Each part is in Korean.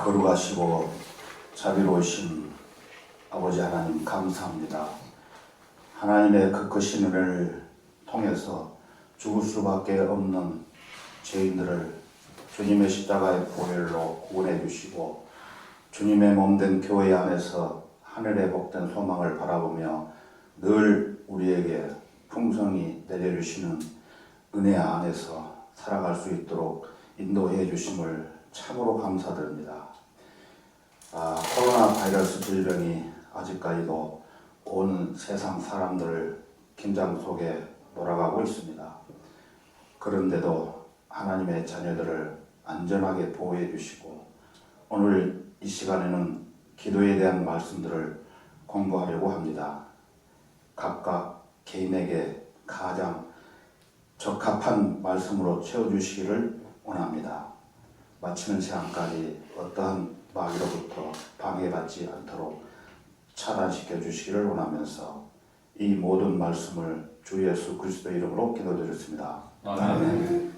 거룩하시고 자비로우신 아버지 하나님 감사합니다. 하나님의 그 크신 은혜를 통해서 죽을 수밖에 없는 죄인들을 주님의 십자가의 보혈로 구원해 주시고 주님의 몸된 교회 안에서 하늘의 복된 소망을 바라보며 늘 우리에게 풍성히 내려주시는 은혜 안에서 살아갈 수 있도록 인도해 주심을 참으로 감사드립니다. 코로나 바이러스 질병이 아직까지도 온 세상 사람들을 긴장 속에 몰아가고 있습니다. 그런데도 하나님의 자녀들을 안전하게 보호해 주시고 오늘 이 시간에는 기도에 대한 말씀들을 공부하려고 합니다. 각각 개인에게 가장 적합한 말씀으로 채워주시기를 원합니다. 마치는 시간까지 어떠한 마귀로부터 방해받지 않도록 차단시켜 주시기를 원하면서 이 모든 말씀을 주 예수 그리스도 이름으로 기도드렸습니다. 아멘.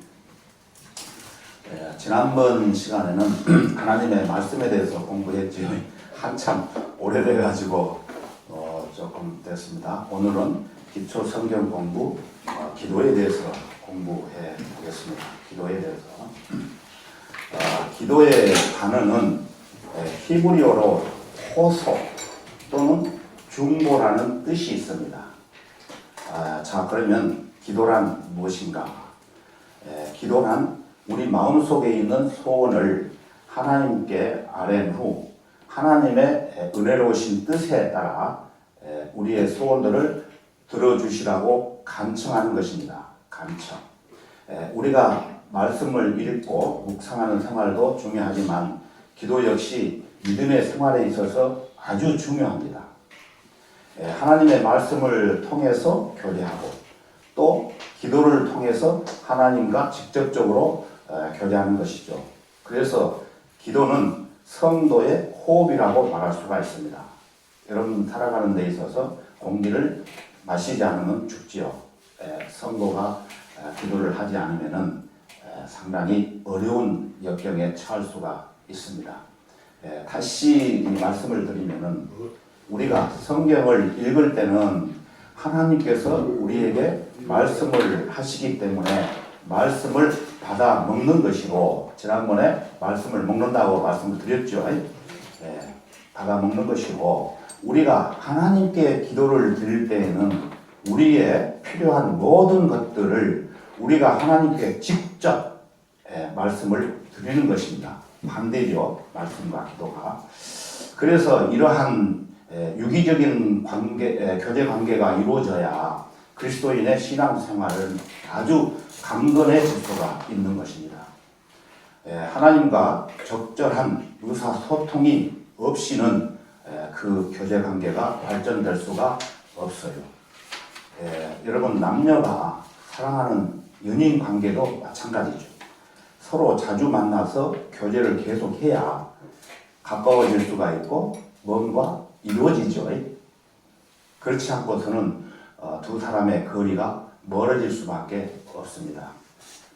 지난번 시간에는 하나님의 말씀에 대해서 공부했지요. 한참 오래돼가지고 조금 됐습니다. 오늘은 기초 성경 공부, 기도에 대해서 공부해 보겠습니다. 기도에 대해서. 기도의 단어는 히브리어로 호소 또는 중보라는 뜻이 있습니다. 자, 그러면 기도란 무엇인가? 기도란 우리 마음속에 있는 소원을 하나님께 아뢰는 후 하나님의 은혜로우신 뜻에 따라 우리의 소원들을 들어주시라고 간청하는 것입니다. 간청. 우리가 말씀을 읽고 묵상하는 생활도 중요하지만 기도 역시 믿음의 생활에 있어서 아주 중요합니다. 하나님의 말씀을 통해서 교제하고 또 기도를 통해서 하나님과 직접적으로 교제하는 것이죠. 그래서 기도는 성도의 호흡이라고 말할 수가 있습니다. 여러분 살아가는 데 있어서 공기를 마시지 않으면 죽지요. 성도가 기도를 하지 않으면은 상당히 어려운 역경에 처할 수가 있습니다. 다시 말씀을 드리면은 우리가 성경을 읽을 때는 하나님께서 우리에게 말씀을 하시기 때문에 말씀을 받아 먹는 것이고, 지난번에 말씀을 먹는다고 말씀을 드렸죠. 받아 먹는 것이고, 우리가 하나님께 기도를 드릴 때에는 우리의 필요한 모든 것들을 우리가 하나님께 직접 말씀을 드리는 것입니다. 반대죠. 말씀과 기도가. 그래서 이러한 유기적인 교제 관계가 이루어져야 그리스도인의 신앙생활은 아주 강건해질 수가 있는 것입니다. 하나님과 적절한 의사소통이 없이는 그 교제 관계가 발전될 수가 없어요. 여러분 남녀가 사랑하는 연인 관계도 마찬가지죠. 서로 자주 만나서 교제를 계속해야 가까워질 수가 있고 뭔가 이루어지죠. 그렇지 않고서는 두 사람의 거리가 멀어질 수밖에 없습니다.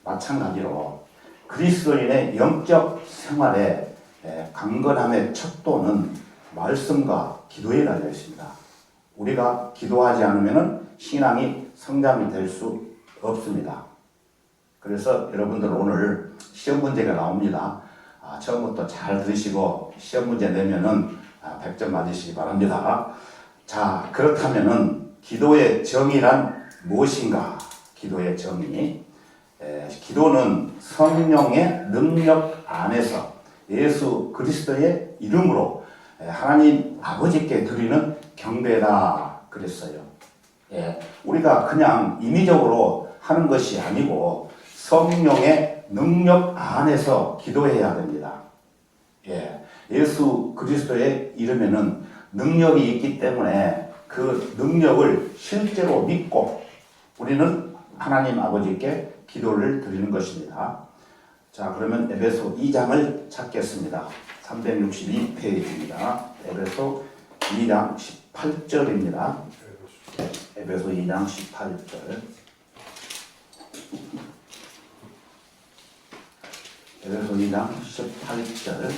마찬가지로 그리스도인의 영적 생활의 강건함의 척도는 말씀과 기도에 달려 있습니다. 우리가 기도하지 않으면 신앙이 성장될 수 없습니다. 그래서 여러분들 오늘 시험 문제가 나옵니다. 처음부터 잘 들으시고 시험 문제 내면은 100점 맞으시기 바랍니다. 자, 그렇다면은 기도의 정의란 무엇인가? 기도의 정의. 기도는 성령의 능력 안에서 예수 그리스도의 이름으로 하나님 아버지께 드리는 경배다 그랬어요. 우리가 그냥 임의적으로 하는 것이 아니고 성령의 능력 안에서 기도해야 됩니다. 예수 그리스도의 이름에는 능력이 있기 때문에 그 능력을 실제로 믿고 우리는 하나님 아버지께 기도를 드리는 것입니다. 자, 그러면 에베소 2장을 찾겠습니다. 362페이지입니다. 에베소 2장 18절입니다. 에베소 2장 18절. 에베소 2장 18절.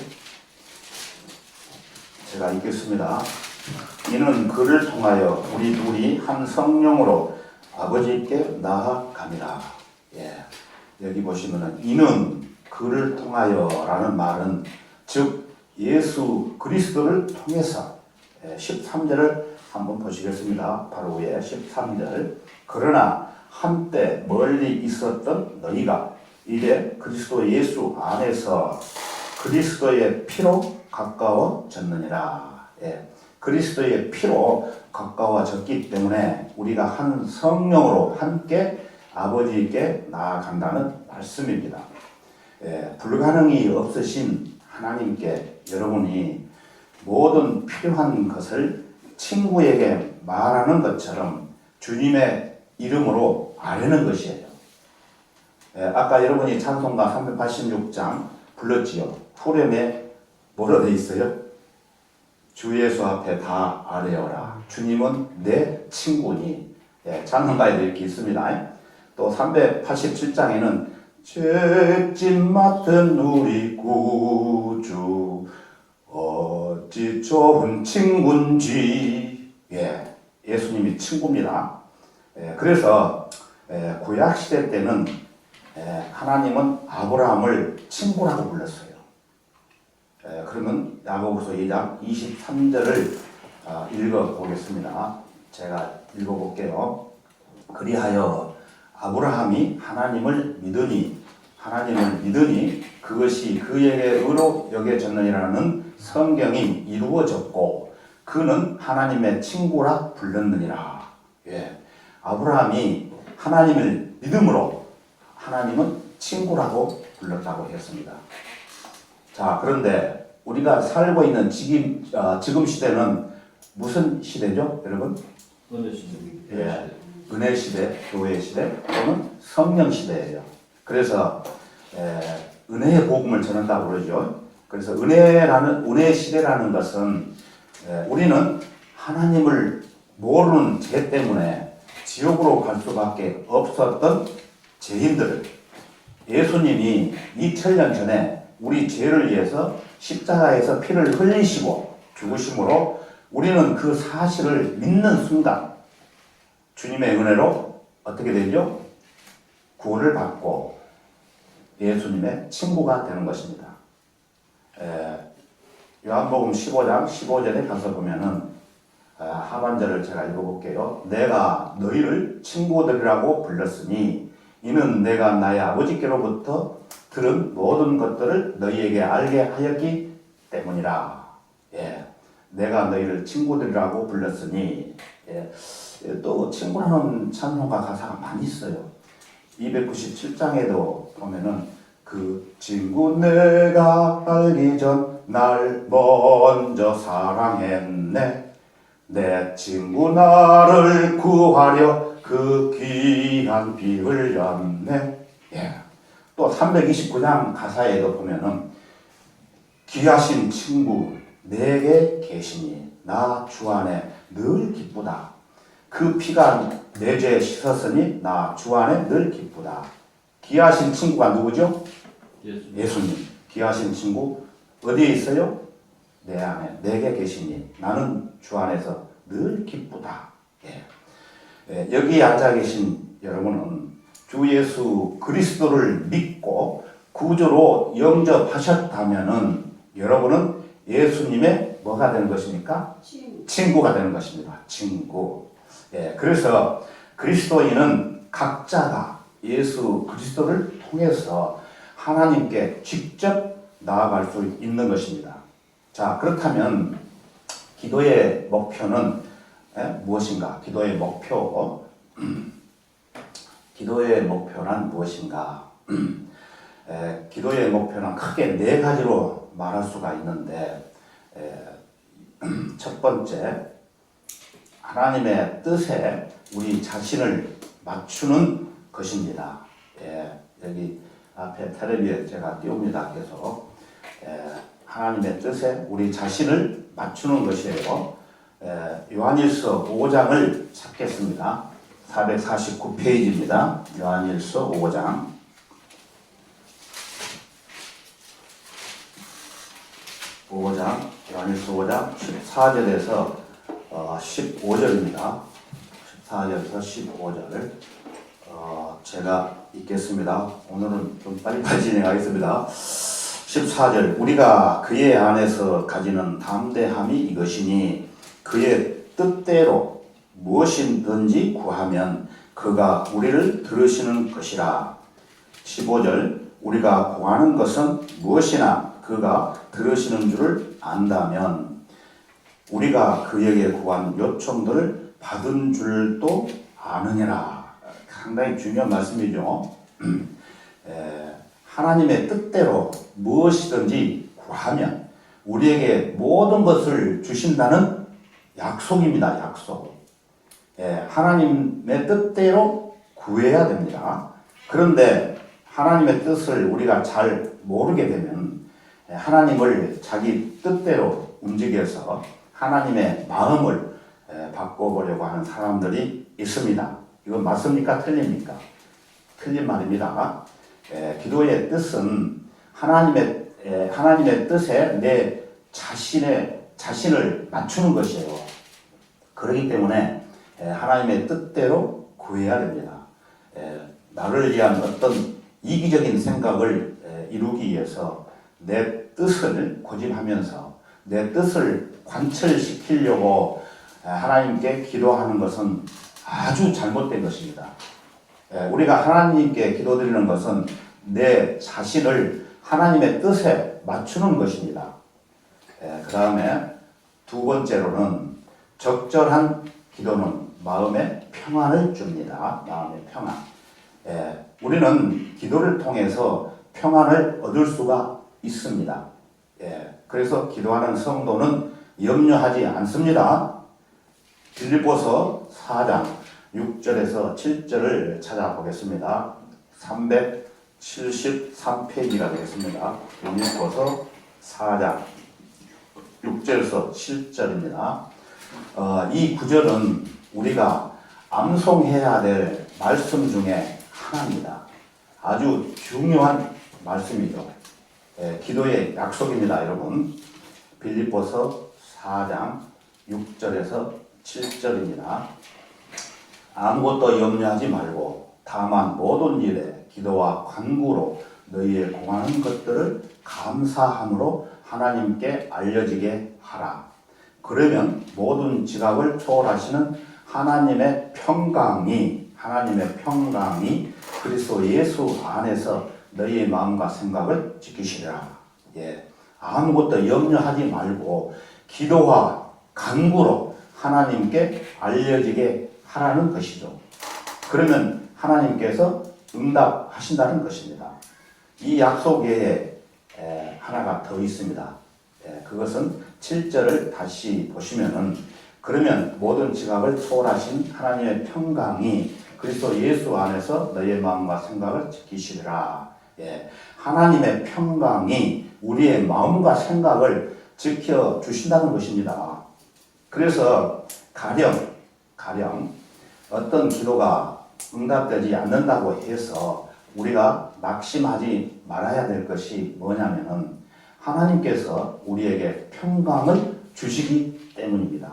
제가 읽겠습니다. 이는 그를 통하여 우리 둘이 한 성령으로 아버지께 나아갑니다. 예, 여기 보시면은 이는 그를 통하여라는 말은 즉 예수 그리스도를 통해서 13절을 한번 보시겠습니다. 바로 위에 13절. 그러나 한때 멀리 있었던 너희가 이제 그리스도 예수 안에서 그리스도의 피로 가까워졌느니라. 예, 그리스도의 피로 가까워졌기 때문에 우리가 한 성령으로 함께 아버지께 나아간다는 말씀입니다. 예, 불가능이 없으신 하나님께 여러분이 모든 필요한 것을 친구에게 말하는 것처럼 주님의 이름으로 아뢰는 것이에요. 예, 아까 여러분이 찬송가 386장 불렀지요. 후렴에 뭐라 되어 있어요? 주 예수 앞에 다 아뢰어라. 주님은 내 친구니. 예, 찬송가에도 이렇게 있습니다. 또 387장에는 죄짐 맡은 우리 구주 어찌 좋은 친구인지. 예, 예수님이 친구입니다. 예, 그래서 구약 시대 때는 하나님은 아브라함을 친구라고 불렀어요. 그러면 야고보서 2장 23절을 읽어보겠습니다. 제가 읽어볼게요. 그리하여 아브라함이 하나님을 믿으니 그것이 그에게 의로 여겨졌느니라는 성경이 이루어졌고 그는 하나님의 친구라 불렀느니라. 예, 아브라함이 하나님을 믿음으로 하나님은 친구라고 불렀다고 했습니다. 자, 그런데 우리가 살고 있는 지금 시대는 무슨 시대죠, 여러분? 은혜 시대. 예, 은혜 시대, 교회 시대 또는 성령 시대예요. 그래서 은혜의 복음을 전한다고 그러죠. 그래서 은혜 시대라는 것은 우리는 하나님을 모르는 죄 때문에 지옥으로 갈 수밖에 없었던 죄인들을 예수님이 2000년 전에 우리 죄를 위해서 십자가에서 피를 흘리시고 죽으심으로 우리는 그 사실을 믿는 순간 주님의 은혜로 어떻게 되죠? 구원을 받고 예수님의 친구가 되는 것입니다. 요한복음 15장 15절에 가서 보면은 하반절을 제가 읽어볼게요. 내가 너희를 친구들이라고 불렀으니 이는 내가 나의 아버지께로부터 들은 모든 것들을 너희에게 알게 하였기 때문이라. 예, 내가 너희를 친구들이라고 불렀으니. 예, 또 친구라는 찬송가 가사가 많이 있어요. 297장에도 보면은 그 친구 내가 알기 전 날 먼저 사랑했네. 내 친구 나를 구하려 그 귀한 피 흘렸네. 예. 또 329장 가사에도 보면은 귀하신 친구 내게 계시니 나 주 안에 늘 기쁘다. 그 피가 내 죄 씻었으니 나 주 안에 늘 기쁘다. 귀하신 친구가 누구죠? 예수님. 귀하신 친구 어디에 있어요? 내 안에 내게 계시니 나는 주 안에서 늘 기쁘다. 예. 여기 앉아 계신 여러분은 주 예수 그리스도를 믿고 구주로 영접하셨다면은 여러분은 예수님의 뭐가 되는 것입니까? 친구가 되는 것입니다. 친구. 예, 그래서 그리스도인은 각자가 예수 그리스도를 통해서 하나님께 직접 나아갈 수 있는 것입니다. 자, 그렇다면 기도의 목표는 무엇인가? 기도의 목표. 기도의 목표란 무엇인가? 기도의 목표는 크게 네 가지로 말할 수가 있는데 첫 번째, 하나님의 뜻에 우리 자신을 맞추는 것입니다. 여기 앞에 텔레비에 제가 띄웁니다. 계속 하나님의 뜻에 우리 자신을 맞추는 것이에요. 요한일서 5장을 찾겠습니다. 449페이지입니다. 요한일서 5장. 5장, 요한일서 5장 14절에서 15절입니다. 14절에서 15절. 제가 읽겠습니다. 오늘은 좀 빨리빨리 진행하겠습니다. 14절. 우리가 그의 안에서 가지는 담대함이 이것이니 그의 뜻대로 무엇이든지 구하면 그가 우리를 들으시는 것이라. 15절. 우리가 구하는 것은 무엇이나 그가 들으시는 줄을 안다면 우리가 그에게 구한 요청들을 받은 줄도 아느니라. 상당히 중요한 말씀이죠. 하나님의 뜻대로 무엇이든지 구하면 우리에게 모든 것을 주신다는 약속입니다. 약속. 하나님의 뜻대로 구해야 됩니다. 그런데 하나님의 뜻을 우리가 잘 모르게 되면 하나님을 자기 뜻대로 움직여서 하나님의 마음을 바꿔보려고 하는 사람들이 있습니다. 이건 맞습니까? 틀립니까? 틀린 말입니다. 기도의 뜻은 하나님의 뜻에 내 자신을 맞추는 것이에요. 그렇기 때문에 하나님의 뜻대로 구해야 됩니다. 나를 위한 어떤 이기적인 생각을 이루기 위해서 내 뜻을 고집하면서 내 뜻을 관철시키려고 하나님께 기도하는 것은 아주 잘못된 것입니다. 우리가 하나님께 기도드리는 것은 내 자신을 하나님의 뜻에 맞추는 것입니다. 그 다음에 두 번째로는 적절한 기도는 마음의 평안을 줍니다. 마음의 평안. 우리는 기도를 통해서 평안을 얻을 수가 있습니다. 그래서 기도하는 성도는 염려하지 않습니다. 빌립보서 4장 6절에서 7절을 찾아보겠습니다. 373페이지가 되겠습니다. 빌립보서 4장 6절에서 7절입니다. 이 구절은 우리가 암송해야 될 말씀 중에 하나입니다. 아주 중요한 말씀이죠. 기도의 약속입니다, 여러분. 빌립보서 4장 6절에서 7절입니다. 아무것도 염려하지 말고 다만 모든 일에 기도와 간구로 너희의 구하는 것들을 감사함으로 하나님께 알려지게 하라. 그러면 모든 지각을 초월하시는 하나님의 평강이 그리스도 예수 안에서 너희의 마음과 생각을 지키시리라. 아무것도 염려하지 말고 기도와 간구로 하나님께 알려지게 하라는 것이죠. 그러면 하나님께서 응답하신다는 것입니다. 이 약속 외에 하나가 더 있습니다. 그것은 7절을 다시 보시면은 그러면 모든 지각을 초월하신 하나님의 평강이 그리스도 예수 안에서 너희의 마음과 생각을 지키시리라. 하나님의 평강이 우리의 마음과 생각을 지켜주신다는 것입니다. 그래서 가령 어떤 기도가 응답되지 않는다고 해서 우리가 낙심하지 말아야 될 것이 뭐냐면은 하나님께서 우리에게 평강을 주시기 때문입니다.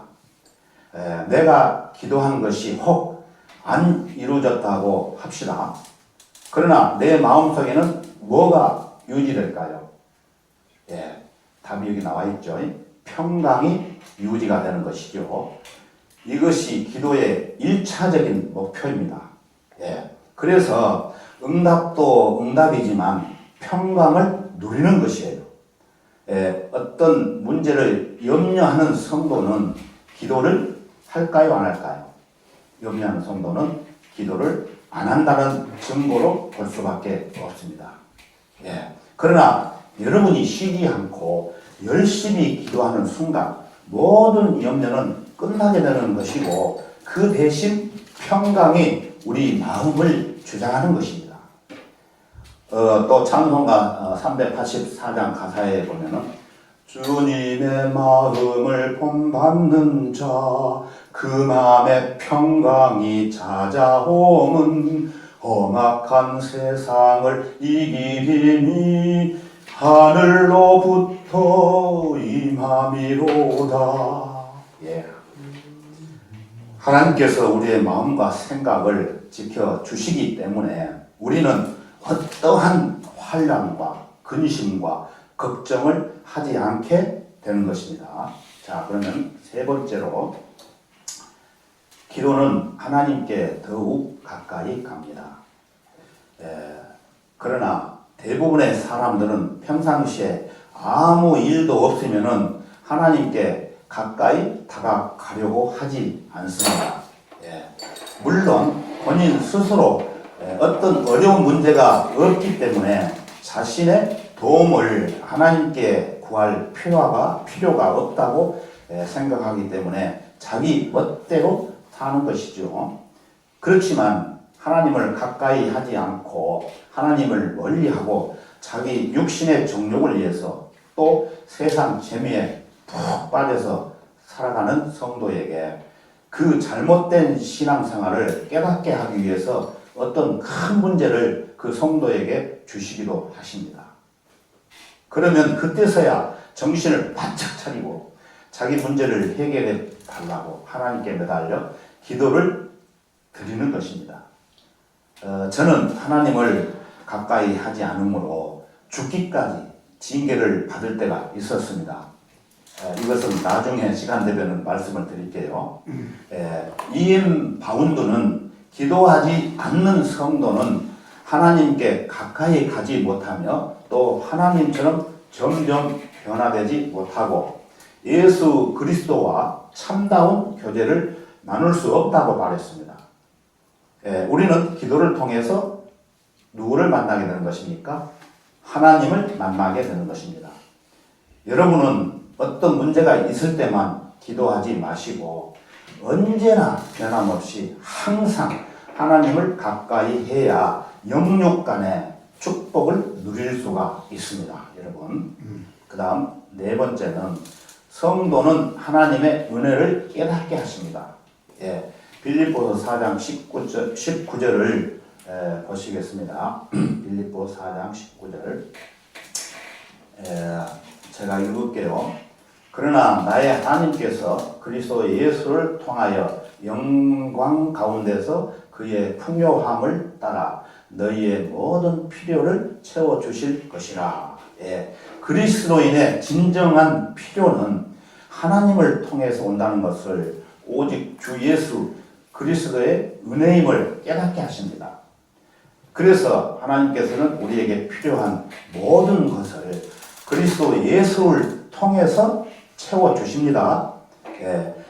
내가 기도한 것이 혹 안 이루어졌다고 합시다. 그러나 내 마음속에는 뭐가 유지될까요? 답이 여기 나와 있죠. 평강이 유지가 되는 것이죠. 이것이 기도의 1차적인 목표입니다. 그래서 응답도 응답이지만 평강을 누리는 것이에요. 어떤 문제를 염려하는 성도는 기도를 할까요, 안 할까요? 염려하는 성도는 기도를 안 한다는 증거로 볼 수밖에 없습니다. 그러나 여러분이 쉬지 않고 열심히 기도하는 순간 모든 염려는 끝나게 되는 것이고 그 대신 평강이 우리 마음을 주장하는 것입니다. 또 찬송가 384장 가사에 보면은 주님의 마음을 본받는 자 그 마음의 평강이 찾아오면 험악한 세상을 이기리니 하늘로 더 임함이로다. 예. 하나님께서 우리의 마음과 생각을 지켜주시기 때문에 우리는 어떠한 환난과 근심과 걱정을 하지 않게 되는 것입니다. 자, 그러면 세 번째로 기도는 하나님께 더욱 가까이 갑니다. 그러나 대부분의 사람들은 평상시에 아무 일도 없으면은 하나님께 가까이 다가가려고 하지 않습니다. 물론 본인 스스로 어떤 어려운 문제가 없기 때문에 자신의 도움을 하나님께 구할 필요가 없다고 생각하기 때문에 자기 멋대로 사는 것이죠. 그렇지만 하나님을 가까이 하지 않고 하나님을 멀리하고 자기 육신의 정욕을 위해서 또 세상 재미에 푹 빠져서 살아가는 성도에게 그 잘못된 신앙생활을 깨닫게 하기 위해서 어떤 큰 문제를 그 성도에게 주시기도 하십니다. 그러면 그때서야 정신을 바짝 차리고 자기 문제를 해결해 달라고 하나님께 매달려 기도를 드리는 것입니다. 저는 하나님을 가까이 하지 않으므로 죽기까지 징계를 받을 때가 있었습니다. 이것은 나중에 시간 되면 말씀을 드릴게요. E.M. 바운드는 기도하지 않는 성도는 하나님께 가까이 가지 못하며 또 하나님처럼 점점 변화되지 못하고 예수 그리스도와 참다운 교제를 나눌 수 없다고 말했습니다. 우리는 기도를 통해서 누구를 만나게 되는 것입니까? 하나님을 만나게 되는 것입니다. 여러분은 어떤 문제가 있을 때만 기도하지 마시고 언제나 변함없이 항상 하나님을 가까이 해야 영육 간의 축복을 누릴 수가 있습니다. 여러분. 그 다음 네 번째는 성도는 하나님의 은혜를 깨닫게 하십니다. 빌립보서 4장 19절을 보시겠습니다. 빌립보 4장 19절 제가 읽을게요. 그러나 나의 하나님께서 그리스도 예수를 통하여 영광 가운데서 그의 풍요함을 따라 너희의 모든 필요를 채워주실 것이라. 그리스도인의 진정한 필요는 하나님을 통해서 온다는 것을 오직 주 예수 그리스도의 은혜임을 깨닫게 하십니다. 그래서 하나님께서는 우리에게 필요한 모든 것을 그리스도 예수를 통해서 채워주십니다.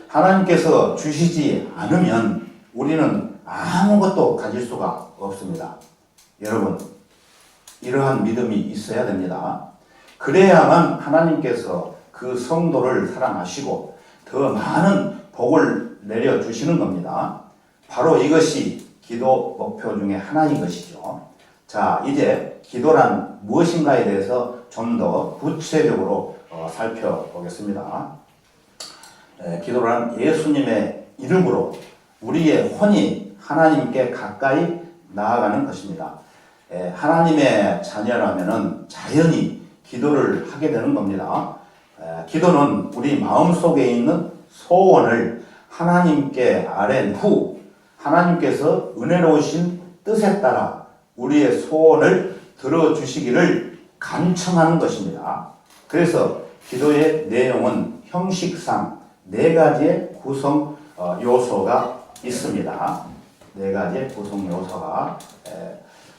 하나님께서 주시지 않으면 우리는 아무것도 가질 수가 없습니다. 여러분, 이러한 믿음이 있어야 됩니다. 그래야만 하나님께서 그 성도를 사랑하시고 더 많은 복을 내려주시는 겁니다. 바로 이것이 기도 목표 중에 하나인 것이죠. 자, 이제 기도란 무엇인가에 대해서 좀 더 구체적으로 살펴보겠습니다. 기도란 예수님의 이름으로 우리의 혼이 하나님께 가까이 나아가는 것입니다. 하나님의 자녀라면 자연히 기도를 하게 되는 겁니다. 기도는 우리 마음속에 있는 소원을 하나님께 아뢰는 후 하나님께서 은혜로우신 뜻에 따라 우리의 소원을 들어주시기를 간청하는 것입니다. 그래서 기도의 내용은 형식상 네 가지의 구성 요소가 있습니다. 네 가지의 구성 요소가.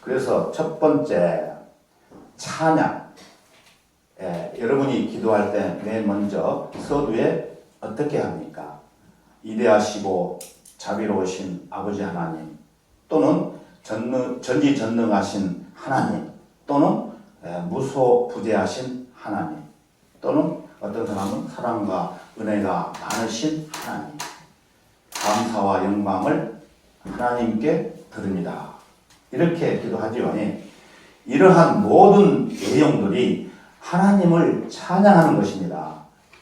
그래서 첫 번째 찬양. 여러분이 기도할 때 맨 먼저 서두에 어떻게 합니까? 위대하시고 자비로우신 아버지 하나님 또는 전지전능하신 하나님 또는 무소부재하신 하나님 또는 어떤 사람은 사랑과 은혜가 많으신 하나님 감사와 영광을 하나님께 드립니다. 이렇게 기도하지요. 이러한 모든 내용들이 하나님을 찬양하는 것입니다.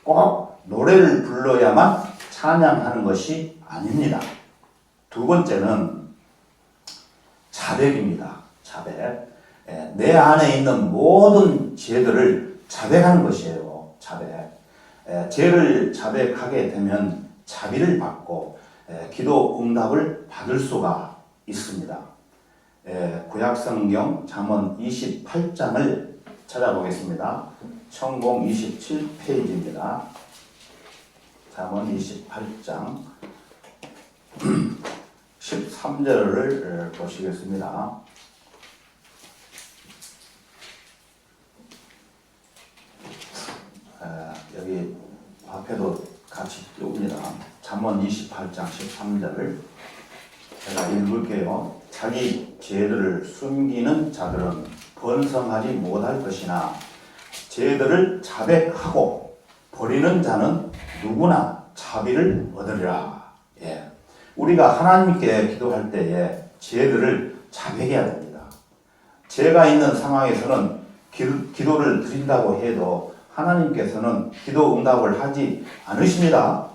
꼭 노래를 불러야만 찬양하는 것이 아닙니다. 두 번째는 자백입니다. 자백. 내 안에 있는 모든 죄들을 자백하는 것이에요. 자백. 죄를 자백하게 되면 자비를 받고 기도 응답을 받을 수가 있습니다. 구약성경 잠언 28장을 찾아보겠습니다. 천공 27페이지입니다. 잠언 28장 13절을 보시겠습니다. 여기 앞에도 같이 띄웁니다. 잠언 28장 13절 제가 읽을게요. 자기 죄들을 숨기는 자들은 번성하지 못할 것이나 죄들을 자백하고 버리는 자는 누구나 자비를 얻으리라. 우리가 하나님께 기도할 때에 죄들을 자백해야 됩니다. 죄가 있는 상황에서는 기도를 드린다고 해도 하나님께서는 기도 응답을 하지 않으십니다.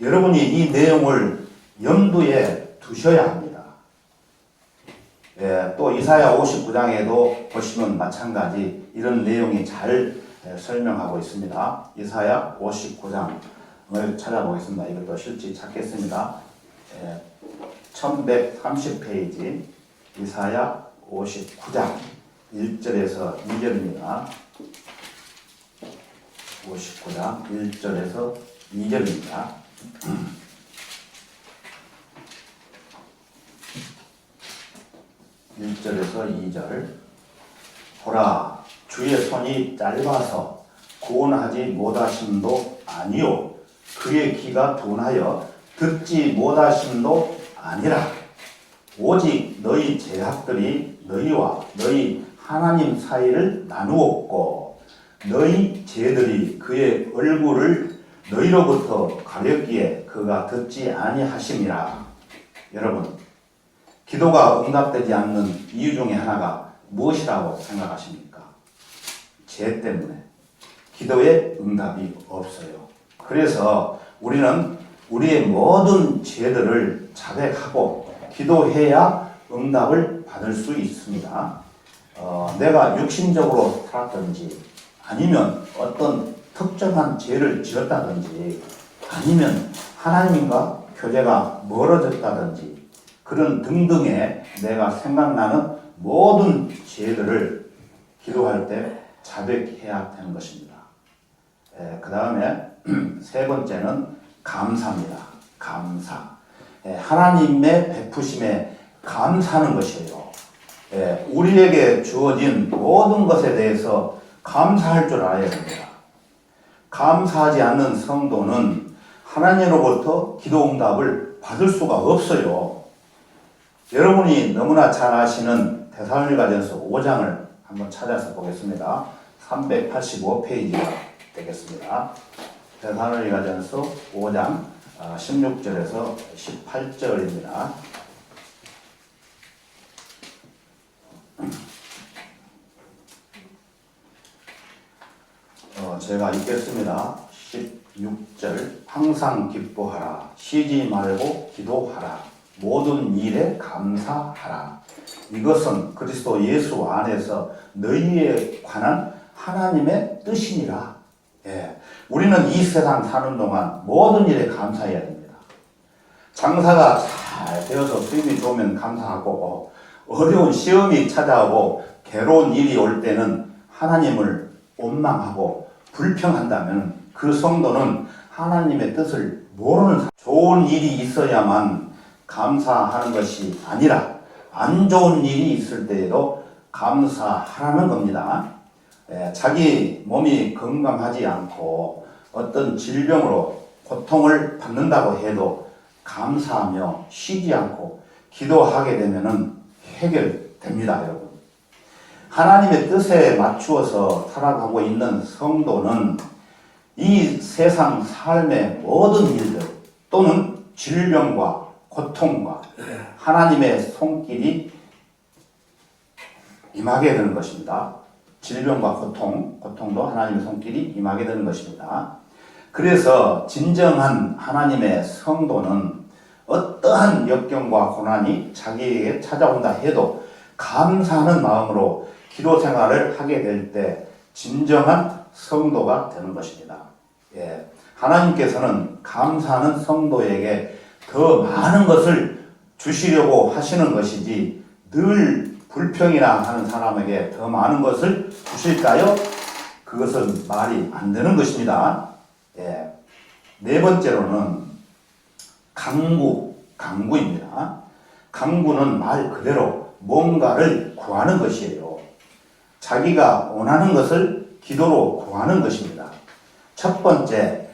여러분이 이 내용을 염두에 두셔야 합니다. 또 이사야 59장에도 보시면 마찬가지 이런 내용이 잘 설명하고 있습니다. 이사야 59장을 찾아보겠습니다. 이것도 실제 찾겠습니다. 1130페이지 이사야 59장 1절에서 2절입니다. 59장 1절에서 2절입니다. (1절에서 2절) 보라 주의 손이 짧아서 구원하지 못하심도 아니요 그의 귀가 둔하여 듣지 못하심도 아니라 오직 너희 죄악들이 너희와 너희 하나님 사이를 나누었고 너희 죄들이 그의 얼굴을 너희로부터 가렸기에 그가 듣지 아니하심이라. 여러분, 기도가 응답되지 않는 이유 중에 하나가 무엇이라고 생각하십니까? 죄 때문에 기도에 응답이 없어요. 그래서 우리는 우리의 모든 죄들을 자백하고 기도해야 응답을 받을 수 있습니다. 내가 육신적으로 살았든지 아니면 어떤 특정한 죄를 지었다든지 아니면 하나님과 교제가 멀어졌다든지 그런 등등의 내가 생각나는 모든 죄들을 기도할 때 자백해야 되는 것입니다. 그 다음에 세 번째는 감사입니다. 감사. 하나님의 베푸심에 감사하는 것이에요. 우리에게 주어진 모든 것에 대해서 감사할 줄 알아야 됩니다. 감사하지 않는 성도는 하나님으로부터 기도 응답을 받을 수가 없어요. 여러분이 너무나 잘 아시는 데살로니가전서 5장을 한번 찾아서 보겠습니다. 385페이지가 되겠습니다. 데살로니가전서 5장 16절에서 18절입니다. 제가 읽겠습니다. 16절 항상 기뻐하라 쉬지 말고 기도하라 모든 일에 감사하라 이것은 그리스도 예수 안에서 너희에 관한 하나님의 뜻이니라. 우리는 이 세상 사는 동안 모든 일에 감사해야 됩니다. 장사가 잘 되어서 수입이 좋으면 감사하고 어려운 시험이 찾아오고 괴로운 일이 올 때는 하나님을 원망하고 불평한다면 그 성도는 하나님의 뜻을 모르는 좋은 일이 있어야만 감사하는 것이 아니라 안 좋은 일이 있을 때에도 감사하라는 겁니다. 자기 몸이 건강하지 않고 어떤 질병으로 고통을 받는다고 해도 감사하며 쉬지 않고 기도하게 되면 해결됩니다, 여러분. 하나님의 뜻에 맞추어서 살아가고 있는 성도는 이 세상 삶의 모든 일들 또는 질병과 고통과 하나님의 손길이 임하게 되는 것입니다. 질병과 고통도 하나님의 손길이 임하게 되는 것입니다. 그래서 진정한 하나님의 성도는 어떠한 역경과 고난이 자기에게 찾아온다 해도 감사하는 마음으로 기도 생활을 하게 될 때 진정한 성도가 되는 것입니다. 예. 하나님께서는 감사하는 성도에게 더 많은 것을 주시려고 하시는 것이지 늘 불평이나 하는 사람에게 더 많은 것을 주실까요? 그것은 말이 안 되는 것입니다. 예. 네 번째로는 강구입니다. 강구는 말 그대로 뭔가를 구하는 것이에요. 자기가 원하는 것을 기도로 구하는 것입니다. 첫 번째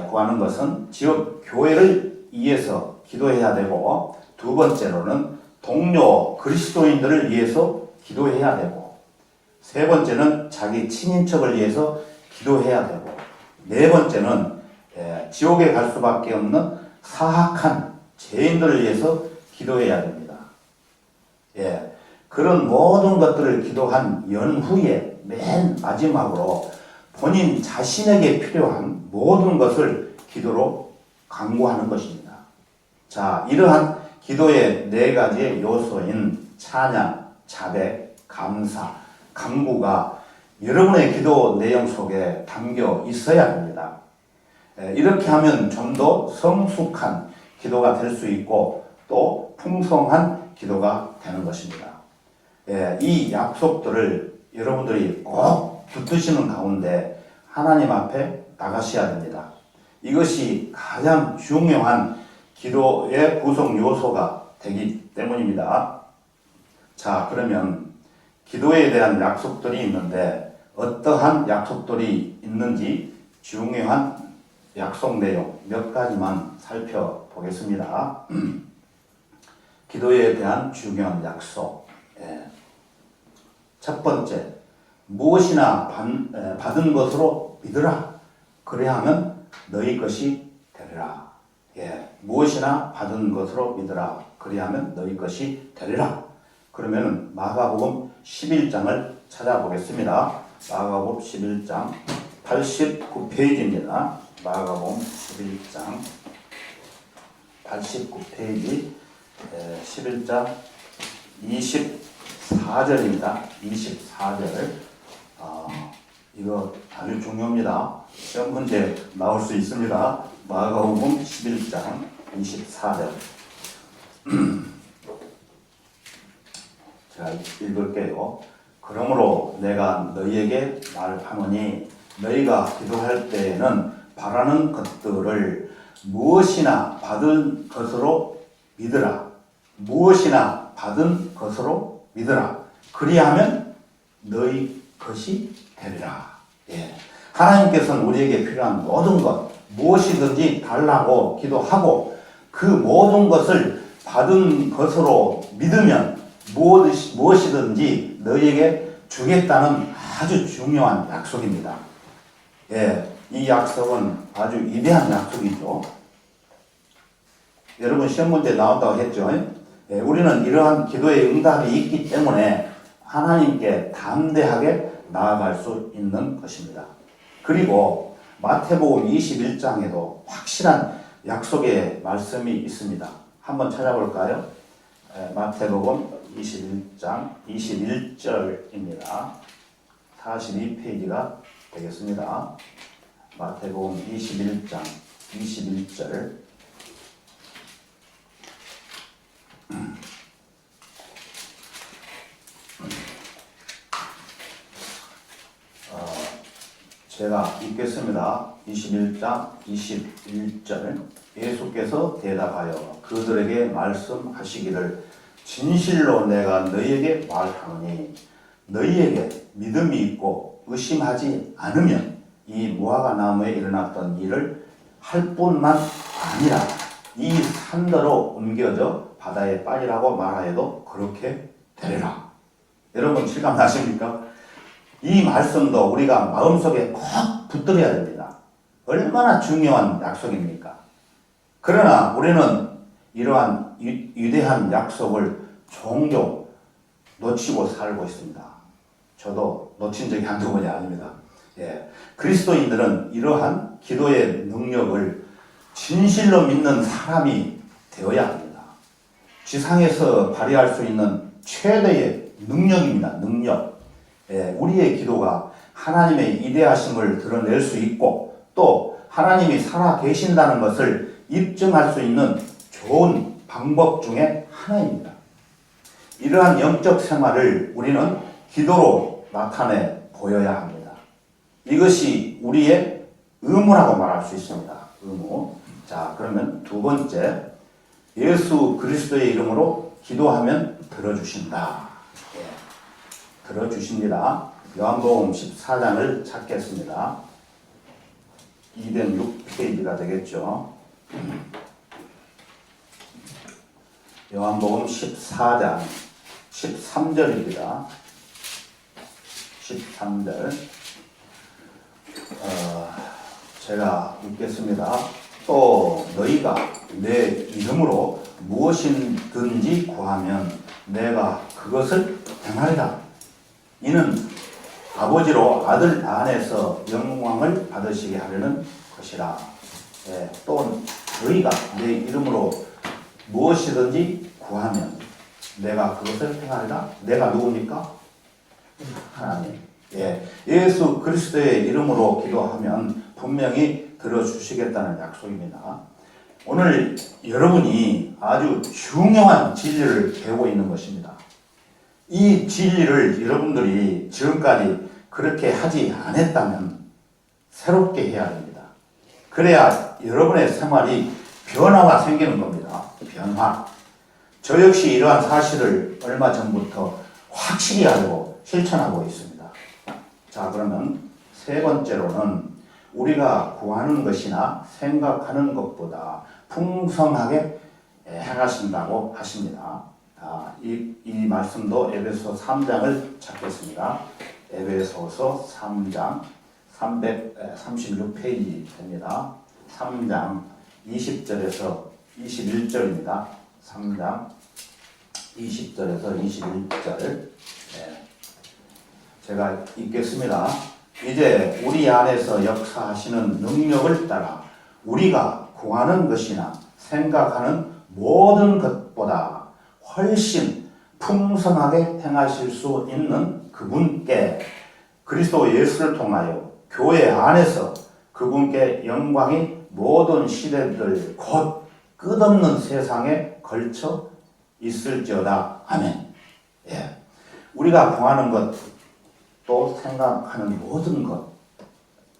구하는 것은 지역 교회를 위해서 기도해야 되고, 두 번째로는 동료 그리스도인들을 위해서 기도해야 되고, 세 번째는 자기 친인척을 위해서 기도해야 되고, 네 번째는 지옥에 갈 수밖에 없는 사악한 죄인들을 위해서 기도해야 됩니다. 예, 그런 모든 것들을 기도한 연후에 맨 마지막으로 본인 자신에게 필요한 모든 것을 기도로 강구하는 것입니다. 자, 이러한 기도의 네 가지의 요소인 찬양, 자백, 감사, 강구가 여러분의 기도 내용 속에 담겨 있어야 합니다. 이렇게 하면 좀 더 성숙한 기도가 될 수 있고 또 풍성한 기도가 되는 것입니다. 이 약속들을 여러분들이 꼭 붙드시는 가운데 하나님 앞에 나가셔야 됩니다. 이것이 가장 중요한 기도의 구성 요소가 되기 때문입니다. 자, 그러면 기도에 대한 약속들이 있는데 어떠한 약속들이 있는지 중요한 약속 내용 몇 가지만 살펴보겠습니다. 기도에 대한 중요한 약속. 첫 번째, 무엇이나 받은 것으로 믿으라. 그래야 하면 너희 것이 되리라. 무엇이나 받은 것으로 믿으라. 그래야 하면 너희 것이 되리라. 그러면 마가복음 11장을 찾아보겠습니다. 마가복음 11장 89페이지입니다. 마가복음 11장 89페이지 11장 24절입니다. 24절. 이거 아주 중요합니다. 시험 문제 나올 수 있습니다. 마가복음 11장 24절. 제가 읽을게요. 그러므로 내가 너희에게 말하노니 너희가 기도할 때에는 바라는 것들을 무엇이나 받은 것으로 믿으라. 무엇이나 받은 것으로 믿으라. 그리하면 너희 것이 되리라. 하나님께서는 우리에게 필요한 모든 것, 무엇이든지 달라고 기도하고 그 모든 것을 받은 것으로 믿으면 무엇이든지 너희에게 주겠다는 아주 중요한 약속입니다. 이 약속은 아주 위대한 약속이죠. 여러분 시험 문제 나왔다고 했죠. 우리는 이러한 기도의 응답이 있기 때문에 하나님께 담대하게 나아갈 수 있는 것입니다. 그리고 마태복음 21장에도 확실한 약속의 말씀이 있습니다. 한번 찾아볼까요? 마태복음 21장 21절입니다. 42페이지가 되겠습니다. 마태복음 21장 21절. 제가 읽겠습니다. 21장 21절. 예수께서 대답하여 그들에게 말씀하시기를 진실로 내가 너희에게 말하노니 너희에게 믿음이 있고 의심하지 않으면 이 무화과 나무에 일어났던 일을 할 뿐만 아니라 이 산더로 옮겨져 바다에 빠지라고 말하여도 그렇게 되리라. 여러분 실감 나십니까? 이 말씀도 우리가 마음속에 꼭 붙들어야 됩니다. 얼마나 중요한 약속입니까? 그러나 우리는 이러한 위대한 약속을 종종 놓치고 살고 있습니다. 저도 놓친 적이 한두 번이 아닙니다. 그리스도인들은 이러한 기도의 능력을 진실로 믿는 사람이 되어야 합니다. 지상에서 발휘할 수 있는 최대의 능력입니다. 능력. 우리의 기도가 하나님의 이대하심을 드러낼 수 있고 또 하나님이 살아 계신다는 것을 입증할 수 있는 좋은 방법 중에 하나입니다. 이러한 영적 생활을 우리는 기도로 나타내 보여야 합니다. 이것이 우리의 의무라고 말할 수 있습니다. 의무. 자, 그러면 두 번째, 예수 그리스도의 이름으로 기도하면 들어주신다. 예, 들어주십니다. 요한복음 14장을 찾겠습니다. 206페이지가 되겠죠. 요한복음 14장 13절입니다. 13절 제가 읽겠습니다. 또 너희가 내 이름으로 무엇이든지 구하면 내가 그것을 행하리라. 이는 아버지로 아들 안에서 영광을 받으시게 하려는 것이라. 예, 또 너희가 내 이름으로 무엇이든지 구하면 내가 그것을 행하리라. 내가 누굽니까? 하나님. 예, 예수 그리스도의 이름으로 기도하면 분명히 들어주시겠다는 약속입니다. 오늘 여러분이 아주 중요한 진리를 배우고 있는 것입니다. 이 진리를 여러분들이 지금까지 그렇게 하지 않았다면 새롭게 해야 합니다. 그래야 여러분의 생활이 변화가 생기는 겁니다. 변화. 저 역시 이러한 사실을 얼마 전부터 확실히 알고 실천하고 있습니다. 자, 그러면 세 번째로는 우리가 구하는 것이나 생각하는 것보다 풍성하게 행하신다고 하십니다. 이 말씀도 에베소 3장을 찾겠습니다. 에베소서 3장 336페이지 됩니다. 3장 20절에서 21절입니다. 3장 20절에서 21절. 제가 읽겠습니다. 이제 우리 안에서 역사하시는 능력을 따라 우리가 구하는 것이나 생각하는 모든 것보다 훨씬 풍성하게 행하실 수 있는 그분께 그리스도 예수를 통하여 교회 안에서 그분께 영광이 모든 시대들 곧 끝없는 세상에 걸쳐 있을지어다. 아멘. 예. 우리가 구하는 것 또 생각하는 모든 것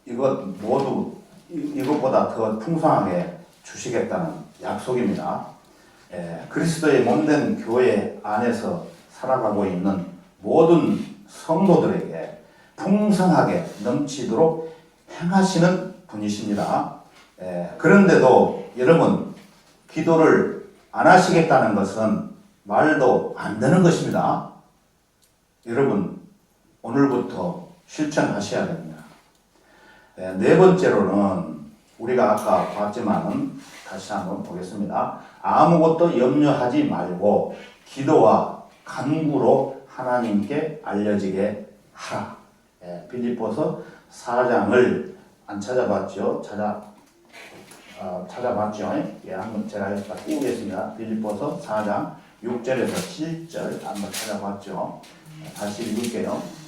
이것 모두 이것보다 더 풍성하게 주시겠다는 약속입니다. 그리스도의 몸된 교회 안에서 살아가고 있는 모든 성도들에게 풍성하게 넘치도록 행하시는 분이십니다. 그런데도 여러분 기도를 안 하시겠다는 것은 말도 안 되는 것입니다. 여러분 오늘부터 실천하셔야 됩니다. 네 번째로는 우리가 아까 봤지만은 다시 한번 보겠습니다. 아무것도 염려하지 말고 기도와 간구로 하나님께 알려지게 하라. 빌립보서 4장을 안 찾아봤죠? 찾아봤죠? 한번 제가 여기다 띄우겠습니다. 빌립보서 4장 6절에서 7절 한번 찾아봤죠? 다시 읽을게요.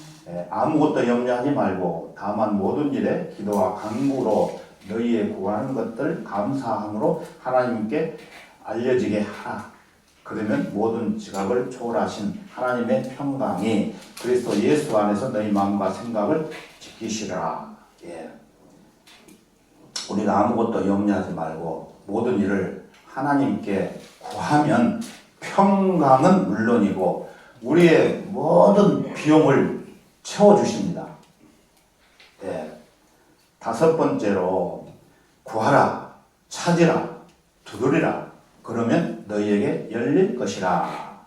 아무것도 염려하지 말고 다만 모든 일에 기도와 간구로 너희의 구하는 것들 감사함으로 하나님께 알려지게 하라. 그러면 모든 지각을 초월하신 하나님의 평강이 그리스도 예수 안에서 너희 마음과 생각을 지키시라. 우리가 아무것도 염려하지 말고 모든 일을 하나님께 구하면 평강은 물론이고 우리의 모든 비용을 채워주십니다. 다섯 번째로 구하라, 찾으라, 두드리라. 그러면 너희에게 열릴 것이라.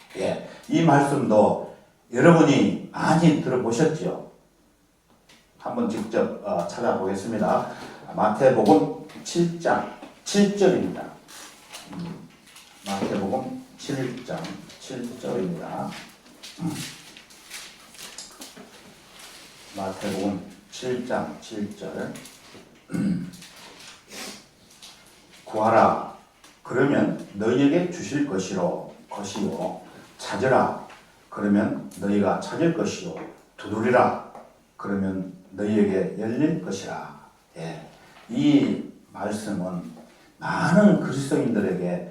이 말씀도 여러분이 많이 들어보셨죠? 한번 직접 찾아보겠습니다. 마태복음 7장 7절입니다. 마태복음 7장 7절입니다. 마태복음 7장 7절 구하라 그러면 너희에게 주실 것이요 찾으라 그러면 너희가 찾을 것이요 두드리라 그러면 너희에게 열릴 것이라. 예. 이 말씀은 많은 그리스도인들에게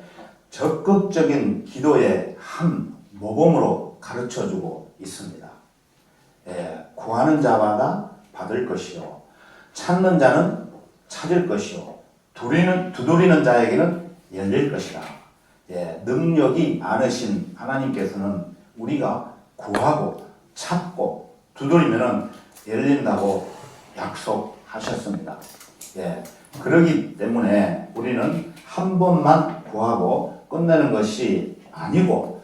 적극적인 기도의 한 모범으로 가르쳐주고 있습니다. 예. 구하는 자마다 받을 것이요, 찾는 자는 찾을 것이요, 두드리는 자에게는 열릴 것이라. 예. 능력이 많으신 하나님께서는 우리가 구하고 찾고 두드리면은 열린다고 약속하셨습니다. 예. 그러기 때문에 우리는 한 번만 구하고 끝내는 것이 아니고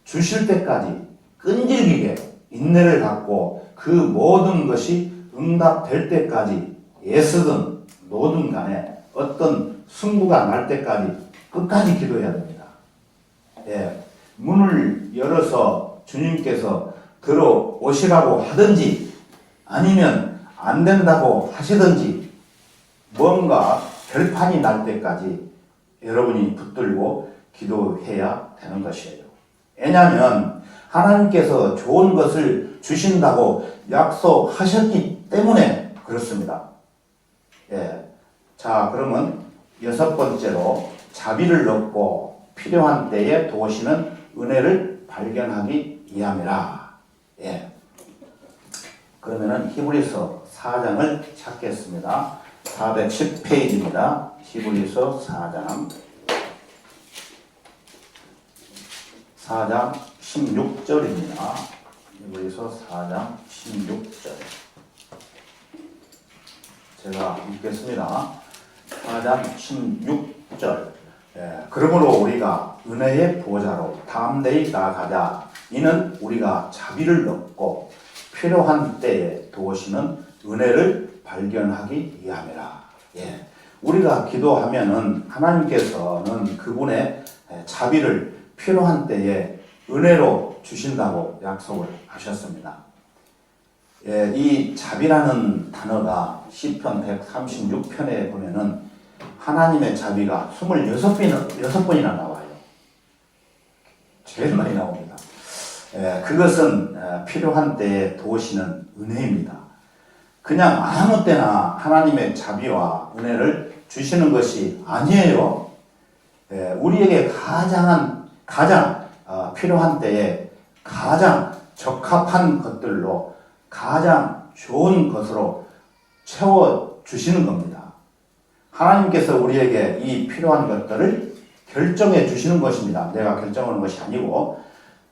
주실 때까지 끈질기게 인내를 갖고 그 모든 것이 응답될 때까지 애쓰든 노든 간에 어떤 승부가 날 때까지 끝까지 기도해야 됩니다. 예. 문을 열어서 주님께서 들어오시라고 하든지 아니면 안 된다고 하시든지 뭔가 결판이 날 때까지 여러분이 붙들고 기도해야 되는 것이에요. 왜냐하면 하나님께서 좋은 것을 주신다고 약속하셨기 때문에 그렇습니다. 예. 자, 그러면 6번째로 자비를 얻고 필요한 때에 도우시는 은혜를 발견하기 위함이라. 예. 그러면은 히브리서 4장을 찾겠습니다. 410페이지입니다. 히브리서 4장 16절입니다. 히브리서 4장 16절. 제가 읽겠습니다. 4장 16절. 예, 그러므로 우리가 은혜의 보좌로 담대히 나아가자. 이는 우리가 자비를 얻고 필요한 때에 도우시는 은혜를 발견하기 위함이라. 예, 우리가 기도하면은 하나님께서는 그분의 자비를 필요한 때에 은혜로 주신다고 약속을 하셨습니다. 예, 이 자비라는 단어가 시편 136편에 보면은 하나님의 자비가 26번이나 나와요. 제일 많이 나옵니다. 예, 그것은 필요한 때에 도우시는 은혜입니다. 그냥 아무 때나 하나님의 자비와 은혜를 주시는 것이 아니에요. 예, 우리에게 가장 필요한 때에 가장 적합한 것들로 가장 좋은 것으로 채워주시는 겁니다. 하나님께서 우리에게 이 필요한 것들을 결정해 주시는 것입니다. 내가 결정하는 것이 아니고,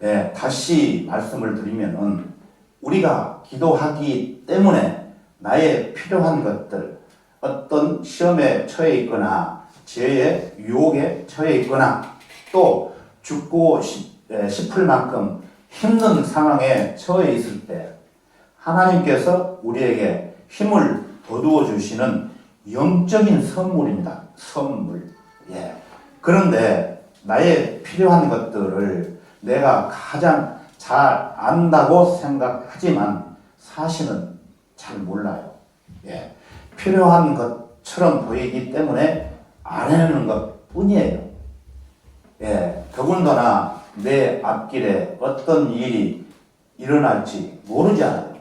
예, 다시 말씀을 드리면은 우리가 기도하기 때문에 나의 필요한 것들, 어떤 시험에 처해 있거나 죄의 유혹에 처해 있거나 또 죽고 싶을 만큼 힘든 상황에 처해 있을 때 하나님께서 우리에게 힘을 거두어 주시는 영적인 선물입니다. 선물. 예. 그런데 나의 필요한 것들을 내가 가장 잘 안다고 생각하지만 사실은 잘 몰라요. 예. 필요한 것처럼 보이기 때문에 안 해내는 것 뿐이에요. 예. 더군다나 내 앞길에 어떤 일이 일어날지 모르잖아요.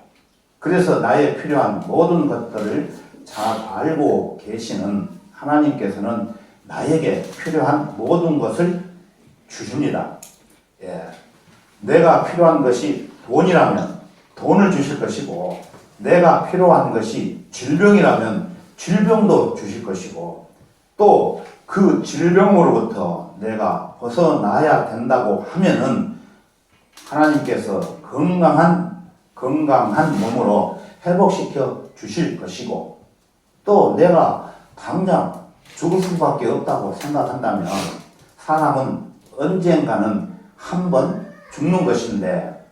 그래서 나의 필요한 모든 것들을 잘 알고 계시는 하나님께서는 나에게 필요한 모든 것을 주십니다. 예. 내가 필요한 것이 돈이라면 돈을 주실 것이고, 내가 필요한 것이 질병이라면 질병도 주실 것이고, 또 그 질병으로부터 내가 벗어나야 된다고 하면은 하나님께서 건강한 몸으로 회복시켜 주실 것이고, 또 내가 당장 죽을 수밖에 없다고 생각한다면 사람은 언젠가는 한 번 죽는 것인데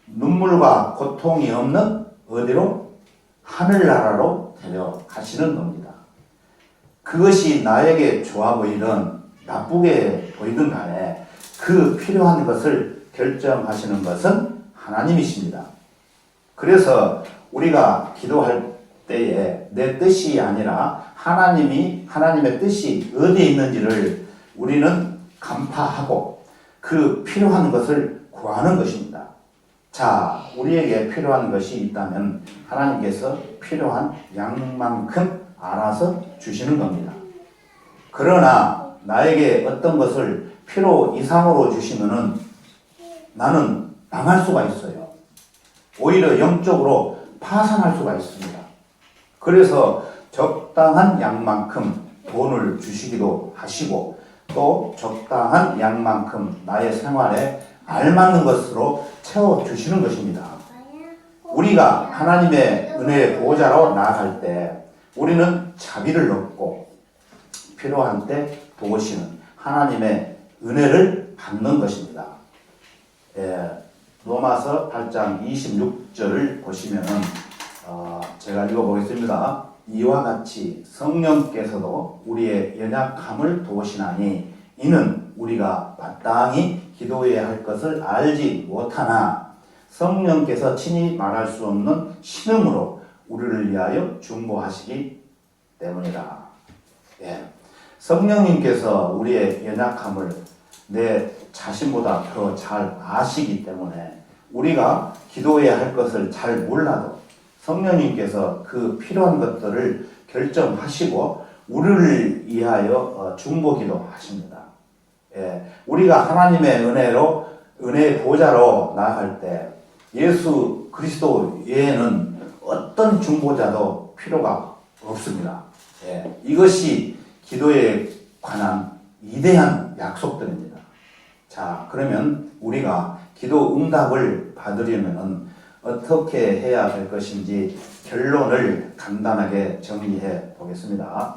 눈물과 고통이 없는 어디로? 하늘나라로 데려가시는 겁니다. 그것이 나에게 좋아 보이든 나쁘게 보이든 간에 그 필요한 것을 결정하시는 것은 하나님이십니다. 그래서 우리가 기도할 때에 내 뜻이 아니라 하나님의 뜻이 어디에 있는지를 우리는 간파하고 그 필요한 것을 구하는 것입니다. 자, 우리에게 필요한 것이 있다면 하나님께서 필요한 양만큼 알아서 주시는 겁니다. 그러나 나에게 어떤 것을 필요 이상으로 주시면은 나는 망할 수가 있어요. 오히려 영적으로 파산할 수가 있습니다. 그래서 적당한 양만큼 돈을 주시기도 하시고 또 적당한 양만큼 나의 생활에 알맞는 것으로 채워주시는 것입니다. 우리가 하나님의 은혜의 보호자로 나아갈 때 우리는 자비를 얻고 필요한 때 도우시는 하나님의 은혜를 받는 것입니다. 로마서 8장 26절을 보시면은 제가 읽어보겠습니다. 이와 같이 성령께서도 우리의 연약함을 도우시나니 이는 우리가 마땅히 기도해야 할 것을 알지 못하나 성령께서 친히 말할 수 없는 신음으로 우리를 위하여 중보하시기 때문이다. 성령님께서 우리의 연약함을 내 자신보다 더 잘 아시기 때문에 우리가 기도해야 할 것을 잘 몰라도 성령님께서 그 필요한 것들을 결정하시고 우리를 위하여 중보기도 하십니다. 우리가 하나님의 은혜의 보좌로 나아갈 때 예수 그리스도 외에는 어떤 중보자도 필요가 없습니다. 이것이 기도에 관한 위대한 약속들입니다. 자, 그러면 우리가 기도 응답을 받으려면 어떻게 해야 될 것인지 결론을 간단하게 정리해 보겠습니다.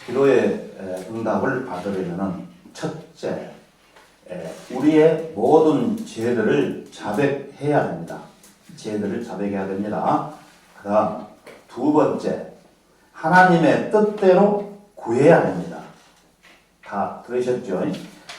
기도의 응답을 받으려면 첫째, 우리의 모든 죄들을 자백해야 됩니다. 죄들을 자백해야 됩니다. 그 다음 두 번째, 하나님의 뜻대로 구해야 됩니다. 다 들으셨죠?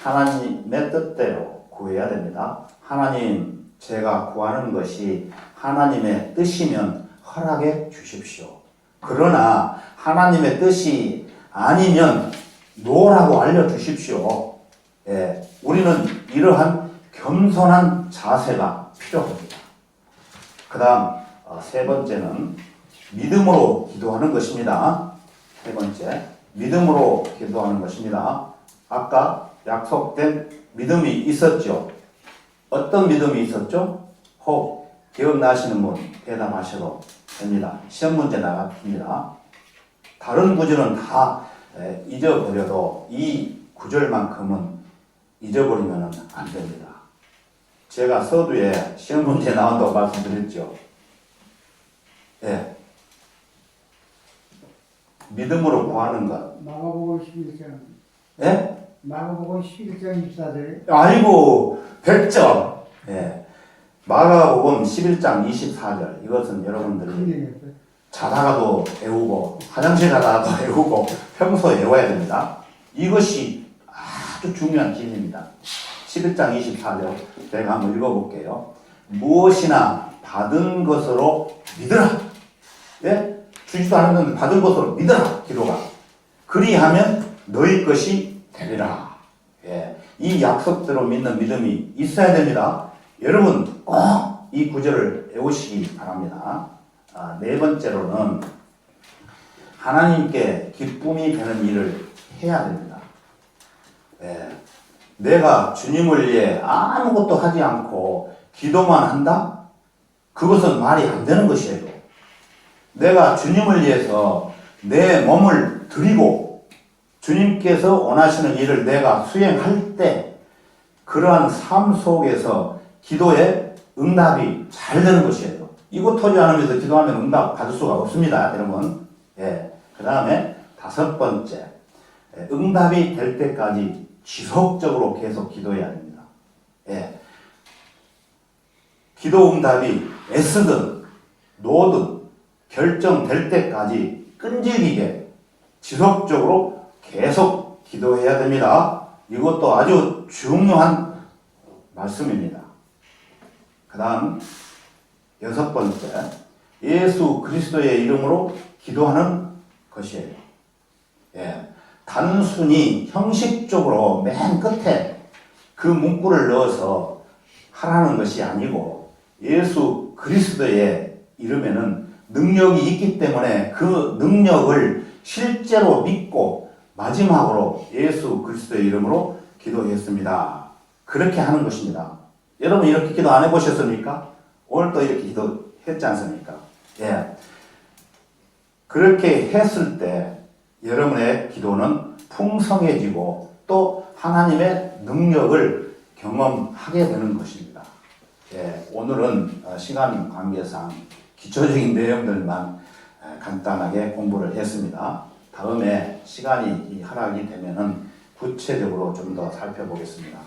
하나님의 뜻대로 구해야 됩니다. 하나님, 제가 구하는 것이 하나님의 뜻이면 허락해 주십시오. 그러나 하나님의 뜻이 아니면 노라고 알려주십시오. 우리는 이러한 겸손한 자세가 필요합니다. 그 다음 세 번째는 믿음으로 기도하는 것입니다. 세 번째, 믿음으로 기도하는 것입니다. 아까 약속된 믿음이 있었죠. 어떤 믿음이 있었죠? 혹 기억나시는 분 대답하셔도 됩니다. 시험 문제 나갑니다. 다른 구절은 다 잊어버려도 이 구절만큼은 잊어버리면 안 됩니다. 제가 서두에 시험 문제 나온다고 말씀드렸죠. 믿음으로 구하는 것. 마가복음 11장. 예? 마가복음 11장 24절. 아이고, 100점. 마가복음 11장 24절. 이것은 여러분들이 자다가도 외우고, 화장실 가다가도 외우고, 평소에 외워야 됩니다. 이것이 아주 중요한 진리입니다. 11장 24절. 제가 한번 읽어볼게요. 무엇이나 받은 것으로 믿으라. 주지도 않았는데 받은 것으로 믿어라. 기도가. 그리하면 너희 것이 되리라. 이 약속대로 믿는 믿음이 있어야 됩니다. 여러분 꼭 이 구절을 외우시기 바랍니다. 네 번째로는 하나님께 기쁨이 되는 일을 해야 됩니다. 내가 주님을 위해 아무것도 하지 않고 기도만 한다? 그것은 말이 안 되는 것이에요. 내가 주님을 위해서 내 몸을 드리고 주님께서 원하시는 일을 내가 수행할 때 그러한 삶 속에서 기도에 응답이 잘 되는 것이에요. 이곳 터지 않으면서 기도하면 응답 받을 수가 없습니다, 여러분. 그 다음에 다섯 번째, 응답이 될 때까지 지속적으로 계속 기도해야 됩니다. 기도 응답이 애쓰든 노든 결정될 때까지 끈질기게 지속적으로 계속 기도해야 됩니다. 이것도 아주 중요한 말씀입니다. 그 다음 여섯 번째, 예수 그리스도의 이름으로 기도하는 것이에요. 단순히 형식적으로 맨 끝에 그 문구를 넣어서 하라는 것이 아니고 예수 그리스도의 이름에는 능력이 있기 때문에 그 능력을 실제로 믿고 마지막으로 예수 그리스도의 이름으로 기도했습니다. 그렇게 하는 것입니다. 여러분 이렇게 기도 안 해보셨습니까? 오늘 또 이렇게 기도했지 않습니까? 예. 그렇게 했을 때 여러분의 기도는 풍성해지고 또 하나님의 능력을 경험하게 되는 것입니다. 예, 오늘은 시간 관계상 기초적인 내용들만 간단하게 공부를 했습니다. 다음에 시간이 허락이 되면은 구체적으로 좀 더 살펴보겠습니다.